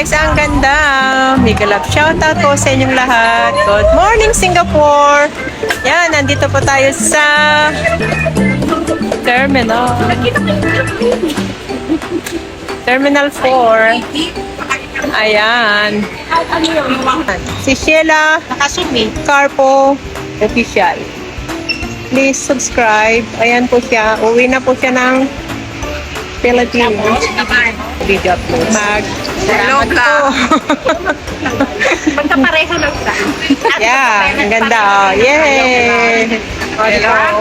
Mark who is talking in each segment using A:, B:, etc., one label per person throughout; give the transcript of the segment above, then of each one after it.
A: guys, ang ganda. Mega love shoutout po sa inyong lahat. Good morning Singapore. Yan, nandito po tayo sa Terminal 4. Ayan. Si Sheila Carpo Official. Please subscribe. Ayan po siya. Uwi na po siya ng Philippines. Video po. Salamat po.
B: Magkapareho lang sa.
A: Yeah, ang ganda. Oh. Yay! Hello.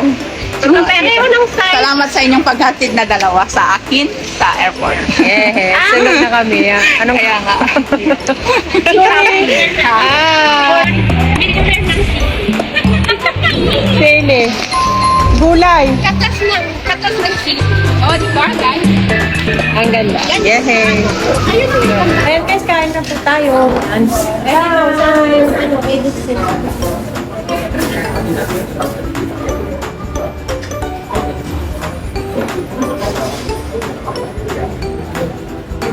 B: Magkapareho ng size.
C: Salamat sa inyong paghatid na dalawa sa akin sa airport.
A: Yeah, sunod na kami. Anong
C: Kaya nga.
A: Sili. Gulay.
B: Katas ng seat. Oh, di ba, guys?
A: Ang ganda. Yay! Ayan guys, kain na po tayo.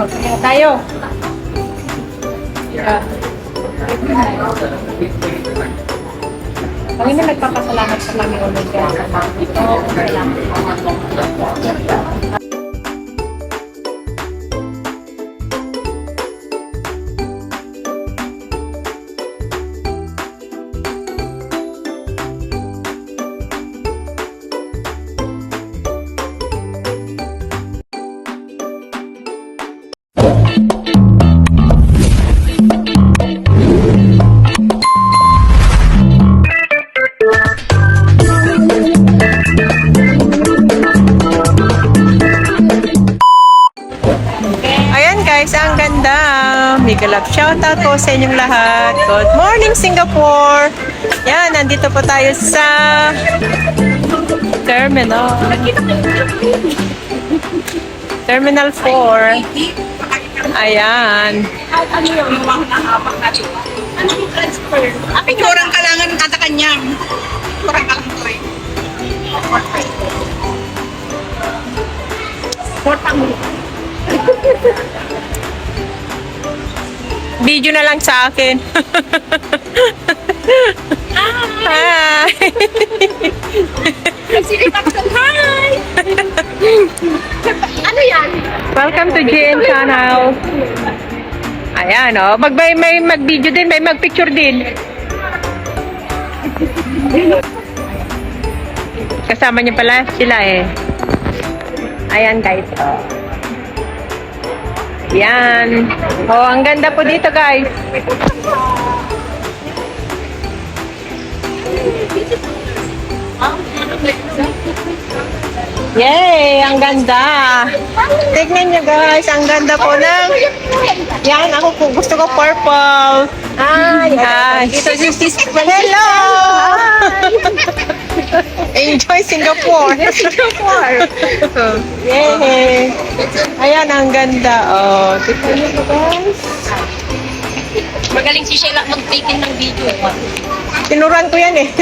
A: Kaya tayo. Panginoon, nagpapasalamat sa kami ulit kaya sa mga ito. Ayan guys, ang ganda. Mega love shoutout po sa inyong lahat. Good morning Singapore. Yan, nandito po tayo sa Terminal 4. Ayan.
C: Ano yung mga nakapag natin? Ano yung transfer? Picturean ka lang ang kata kanyang. Picturean ka lang ko eh.
A: Video na lang sa akin. Hi!
B: Hi! Ano yan?
A: Welcome to GN Channel. Ayan, oh. May mag-video din, may mag-picture din. Kasama niya pala sila eh. Ayan guys, oh. Yan. Oh, ang ganda po dito guys. Yay! Ang ganda! Tignan nyo guys, ang ganda po ng... Yan, ako po, gusto ko purple. Hi! Hello! Enjoy Singapore! Yay! Ayan, ang ganda. Oh, tignan nyo guys.
B: Magaling si Sheila mag-taken ng video.
A: Tinuran ko yan eh.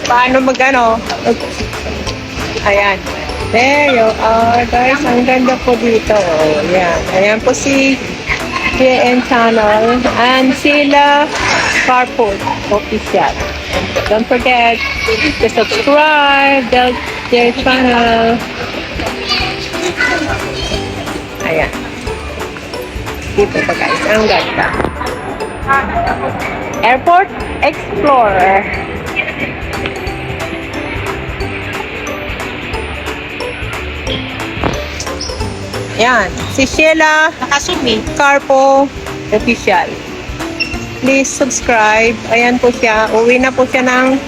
A: Paano mag-ano? Ayan. There you are, guys. Ang ganda po dito. Oh, yan. Ayan po si JN Channel and sila Carpool Official. Don't forget to subscribe their channel. Ayan. Dito po guys. Ang ganda. Airport Explorer. Yan, si Sheila Carpo Official. Please subscribe. Ayan po siya. Uwi na po siya ng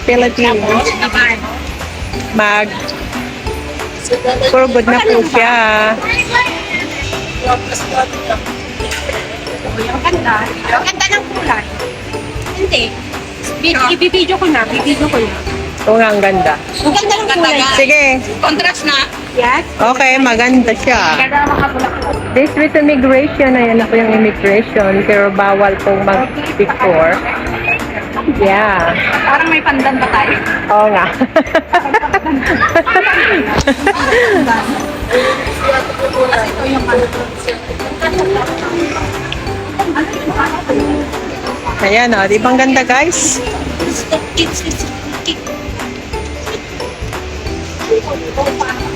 A: Philippines. For good na po siya.
B: Ang ganda. Ang ganda ng kulay. Hindi. Ibibidyo ko na.
A: Oo nga, ang ganda.
B: Ang ganda ng kulay.
A: Sige.
C: Contrast na.
B: Yes.
A: Okay, maganda siya.
B: Ganda ng mga bulak.
A: This with immigration. Ayan na po yung immigration. Pero bawal pong mag-picture. Yeah.
C: Parang may pandan pa tayo.
A: Oo nga.
C: Kasi ito yung ano.
A: Ayan o, di ba ang ganda guys?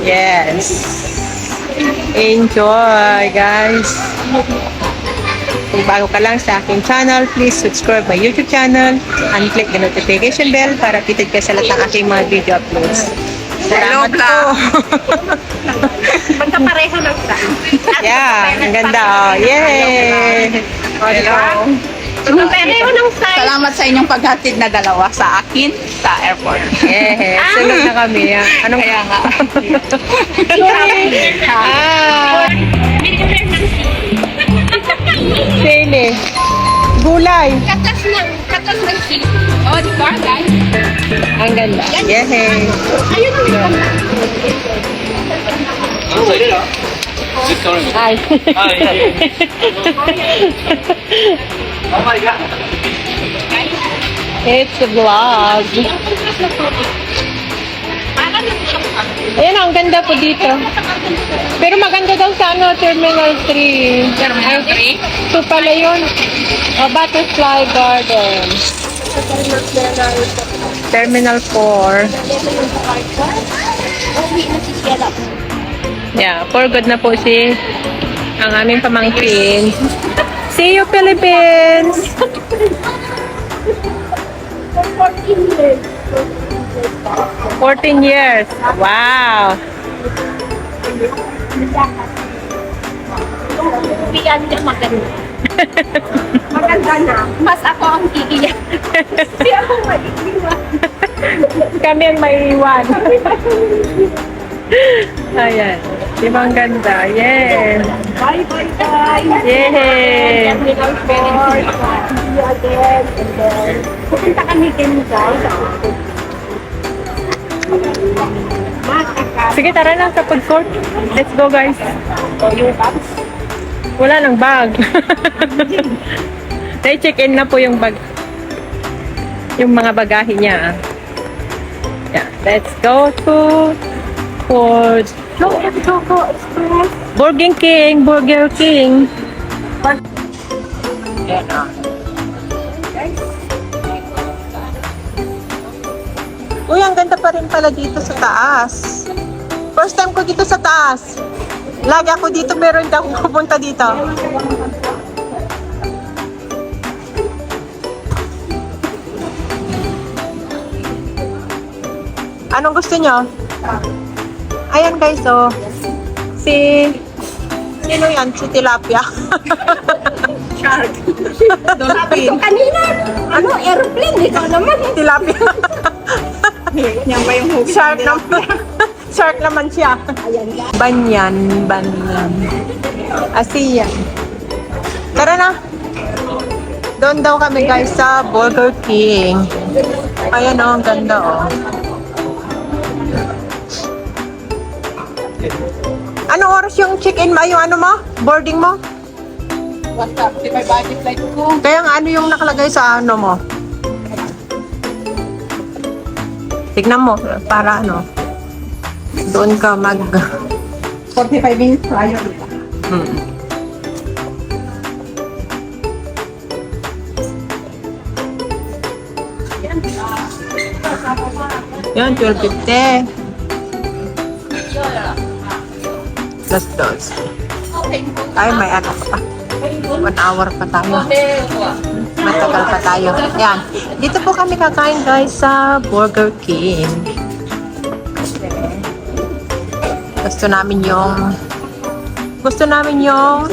A: Yes. Enjoy guys. Kung bago ka lang sa aking channel, please subscribe my YouTube channel and click the notification bell para pitid ka sa lahat ng aking mga video uploads. Salamat po.
B: Magkapareha lang sa.
A: Yeah, ang ganda oh. Yay!
C: Hello.
B: Magkapareho ng size.
C: Salamat sa inyong paghatid na dalawa sa akin sa airport.
A: Yeah, sunod na kami. Anong
C: Kaya nga.
A: Ah, sili. Gulay.
B: Katas ng seat. Oh, di ba, guys?
A: Ang ganda. Yeah.
B: Ayun ang ganda.
A: Ay.
D: Oh my God.
A: It's a vlog. Ayan, ang ganda po dito. Pero maganda daw sa ano, Terminal 3.
C: Terminal 3?
A: Ito pala yun. Butterfly Garden. Terminal 4. Yeah, for good na po si ang aming pamangkin. See you, Philippines! 14 years. Wow!
B: Uwian niya maganda. Maganda na. Mas ako ang iiyak. Hindi ako maiiwan.
A: Kami ang maiiwan. Ayan. Di ba ang ganda? Yes!
B: Bye, bye, bye.
A: Yay!
B: Terminal 4. See you again. And then, pupunta kami din guys.
A: Sige, tara na sa food court. Let's go, guys.
B: Yung bags.
A: Wala nang bag. Na-check-in na po yung bag. Yung mga bagahe niya. Yeah, let's go to food.
B: Choco Express.
A: Burger King, Burger King. Ayan ah. Uy, ang ganda pa rin pala dito sa taas. First time ko dito sa taas. Lagi ako dito, meron hindi ako pupunta dito. Anong gusto nyo? Ayan guys, oh. Sino yan? Si Tilapia.
C: Shark.
B: Sabi ko kanina, ano, aeroplane, ikaw naman.
A: Tilapia.
C: Yan ba yung hugis?
A: Shark naman. Shark naman siya. Banyan. Asian. Tara na. Doon daw kami guys sa Burger King. Ayan oh, ang ganda oh. Anong oras yung check-in mo? Yung ano mo? Boarding mo?
C: Basta, di may budget flight ko.
A: Kaya nga ano yung nakalagay sa ano mo? Tignan mo, para ano? Doon ka
C: 45 minutes tayo.
A: Hmm. Yan, 12.50. Plus dos. Ay, may ano pa. 1 hour pa tayo. Matagal pa tayo. Yan. Dito po kami kakain guys sa Burger King. Gusto namin yung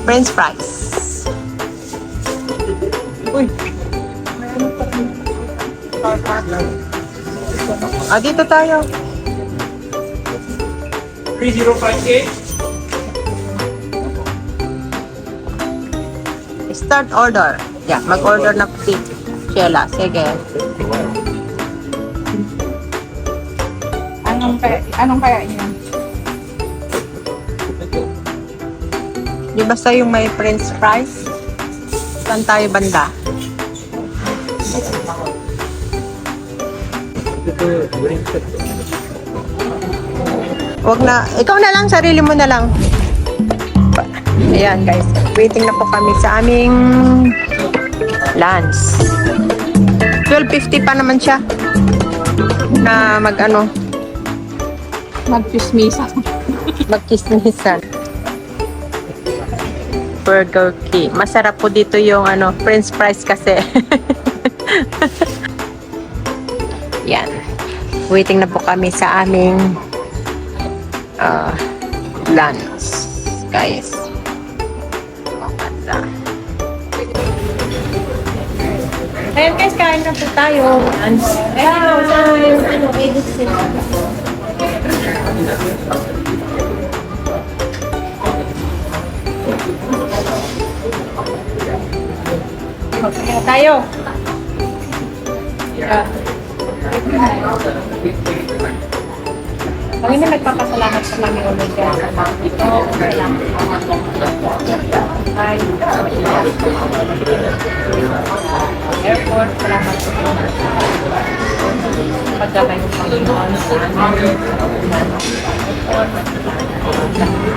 A: French fries. Uy. Dito tayo.
D: 3058.
A: Start order. Yeah, mag-order na po si Sheila. Sige.
C: Anong kaya yun?
A: Di basta yung may French fries? Saan tayo banda? Wag na, ikaw na lang, sarili mo na lang. Ayan guys, waiting na po kami sa aming lunch. 12:50 pa naman siya na
B: Mag-chismisa.
A: magkismisan. Burger King. Masarap po dito yung french fries kasi. Yan. Waiting na po kami sa aming lunch. Guys. Ayan guys, kain na po tayo. Kaya tayo. Panginoon, nagpapasalamat sa kami ulit sa mga ito. Airport, salamat sa paggamay ng Panginoon sa amin.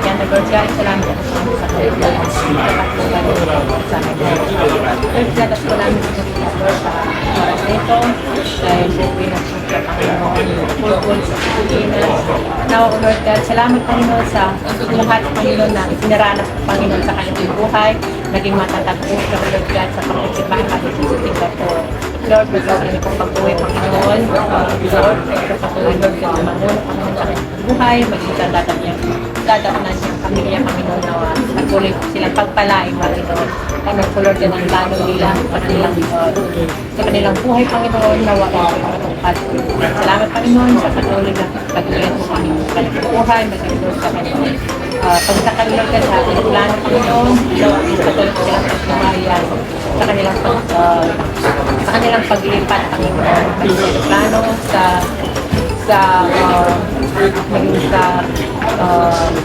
A: Yan, nag-organ, salamat sa kailangan. Sa amin. Naglagas ko namin sa oras nito. Dahil buwi na po sa Panginoon. Full sa Pilipinas. Now, Lord God, salamat Panginoon sa lahat Panginoon na itinaranas ng Panginoon sa kanyang buhay. Naging matatag po sa Lord God sa pagkisipahan at Singapore. Lord, magkakaroon niyo pong pag-uwi, Panginoon. Lord, patuloy, Lord, sa Panginoon, Panginoon sa kanyang buhay, magkita dadaanan niya ang pamilya, Panginoon, na nagtuloy po silang pagpalain, Panginoon. Panginoon po, Lord, yan ang plano nila sa kanilang buhay, Panginoon, na wala ang matungkad. Salamat, Panginoon, sa patuloy na pag-uwi po, Panginoon, sa kanyang buhay, magkita sa Panginoon. Pagkakaroon ka sa ating plano, Panginoon, patuloy po silang pagpapalayan sa kanilang paglipat, Panginoon, sa plano, sa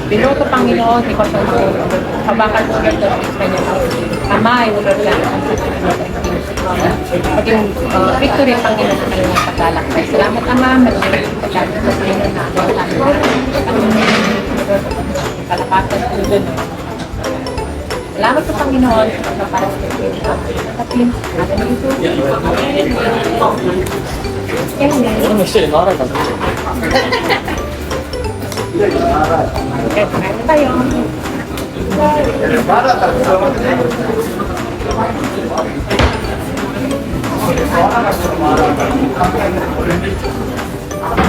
A: piloto, Panginoon, ikaw sa habakan po ulit sa kanyang kamay, ulit ka maging victory, Panginoon, sa kanyang paglalakbay. Salamat, Ama, maging paglalakbay sa Panginoon na kalapatan sa doon. Salamat sa Panginoon sa pagpapalas ng Panginoon.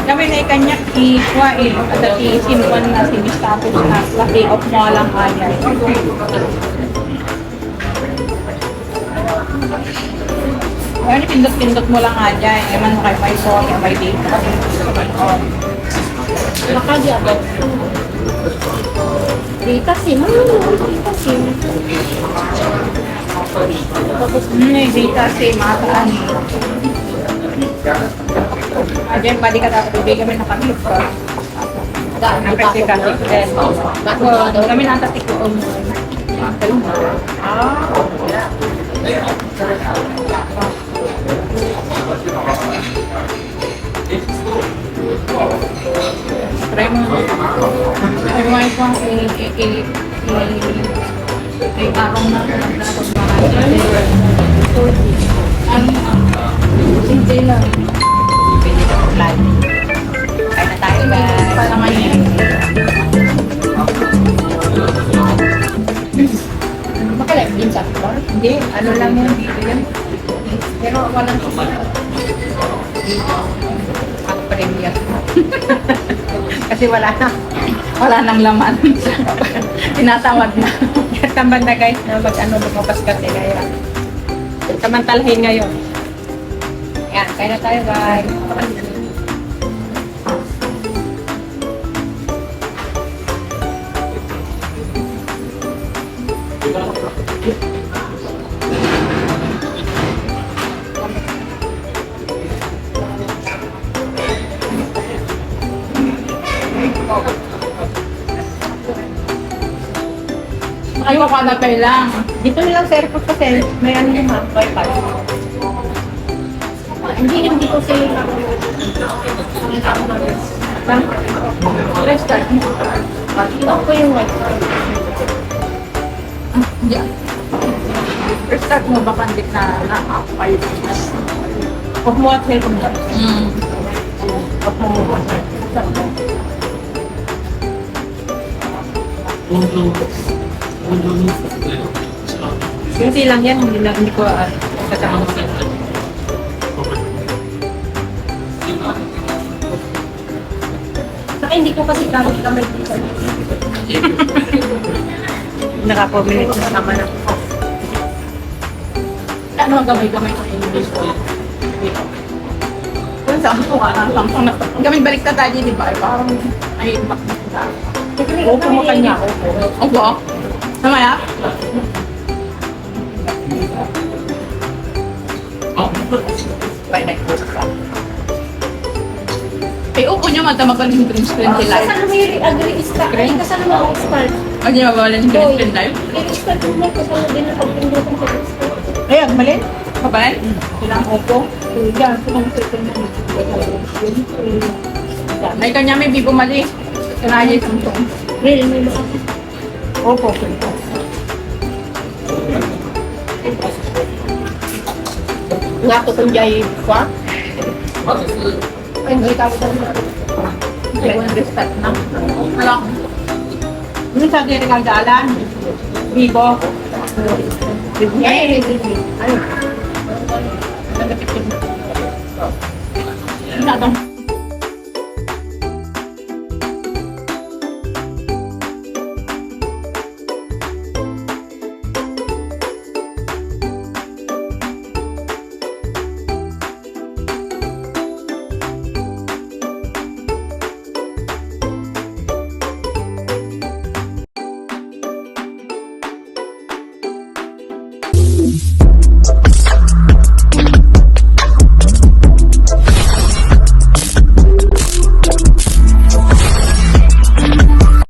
C: Kami na ikanya i-kuwain at i-sinuan na sinistapos na laki of mo lang kaya. Ngayon, pindot-pindot mo lang nga dyan. Eman mo kay may phone, may data.
B: Nakadya ba? Dita sim. Dita sim.
C: May data si mataan. Diyan, pwede ka dapat ibigay kami na kami.
B: Daan
C: Ang kasi kasi. Kami natatik ko. Try mo. Try mo ito ang i-arong na dapat
B: Hindi lang.
A: Pwede na mag-plan. Kaya na tayo ba?
C: para ngayon.
B: Makalay, din sa floor.
A: Hindi, ano lang yan, dito yan.
C: Pero walang
A: Ang premier. Kasi wala na.
C: wala nang laman. Tinatawad na.
A: Tamad na guys na lumabas kasi kaya. Samantalahin ngayon. Yan, kaya na tayo guys.
C: Ayaw ka na lang.
A: Dito nilang sa airport kasi may ano naman, wifi.
B: Hindi ko sa'yo na. Restart. Ito ko yung white.
C: Yeah. Restart mo ba kandik na na-occupy?
A: Huwag mo at help mo. Huwag mo mo. Kasi lang yan, hindi ko kasama mo.
B: Saka hindi ko kasi gamit kamay dito.
A: Naka 4 minutes na naman ako.
C: Ano ang gamay-gamay ko English ko? Kung Samsung Samsung na. Gamay balik ka tayo, di ba? Parang ay impact na sa.
A: Opo mo kanya, opo.
C: Opo. Mamaya? Bye, next pa. Ay, upo nyo magtamagaling yung green screen sila.
B: Kasama mo yung agree start. Ay, kasama mo ang start.
C: O, di mabawalan yung green screen tayo?
B: I-start mo kasama din ang pagpindot ng start.
A: Ayan, mali.
C: Kabay?
A: Ilang opo.
B: Yan, sumangsipin na.
C: May kanya may bibo mali. Kanaya yung Samsung.
B: Real, may mga.
A: Opo.
B: Nga to kung jay pa. Ay, may tawag na.
C: Hindi ko na-restart na. Wala.
A: Ano sa akin ang dalan? Bibo.
B: Ay,
A: Ano?
C: Wala.